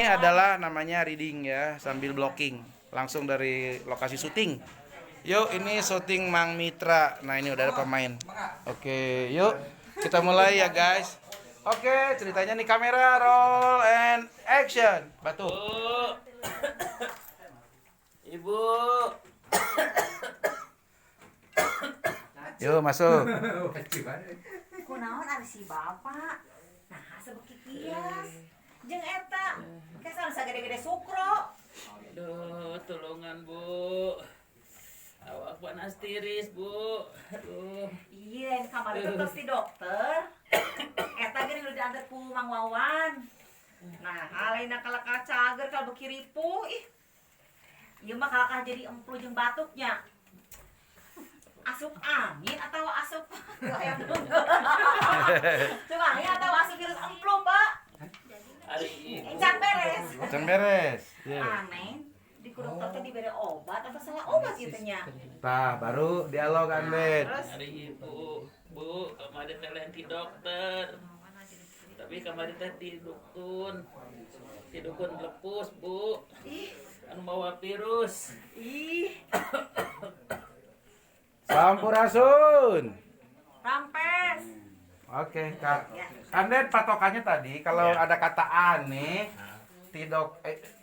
Ini adalah namanya reading ya, sambil blocking. Langsung dari lokasi syuting. Yuk, ini syuting Mang Mitra. Nah, ini udah ada pemain. Oke, yuk. Kita mulai ya, guys. Oke, ceritanya nih kamera roll and action. Batu. Ibu. Yuk, masuk. Kunaon ari si bapak? Nah, sabeuki kias. Jeung eta, kesan sagede-gede sukro. Aduh, tolongan, Bu. Awak panas tiris, Bu. Aduh. Iya, kamar itu terus di dokter. Eta geuning udah diantar ku Mang Wawan. Nah, alaina kalaka cager kalau beuki ripuh ih. Ieu mah kalaka jadi emplu jeung batuknya. Asup angin atau asup ayam tunggal? Coba angin atau asup virus emplu, Pak? Encan beres. Can beres. Yeah. Aneh, di dokter teh diberi obat apa salah obat gitu nya? Nah, baru dialog Andet. Terus Hari Ibu, Bu, kemarin teh lain ti dokter. Tapi kemarin teh ti dukun. Ti dukun lepus, Bu. ih, Anu bawa virus. ih, Sampurasun. rampes. Oke, Kak. Andet patokannya tadi kalau ada kata aneh,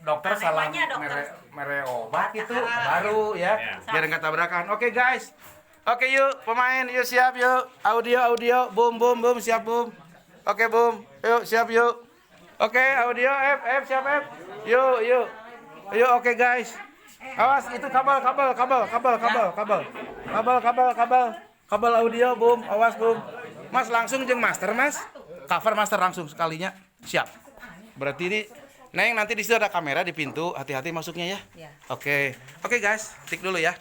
dokter Aneh salah banyak, dokter. mere obat itu baru ya, biar nggak tabrakan. Oke, guys. Oke, yuk pemain, yuk siap yuk. Audio, boom siap boom. Oke, boom. Yuk siap yuk. Oke, audio F siap F. Yuk. Oke, guys. Awas itu kabel audio boom, awas boom. Mas langsung jeung master Mas. Cover master langsung sekalinya. Siap. Berarti ini Neng nanti di situ ada kamera di pintu, hati-hati masuknya ya. Iya. Oke, guys, tik dulu ya.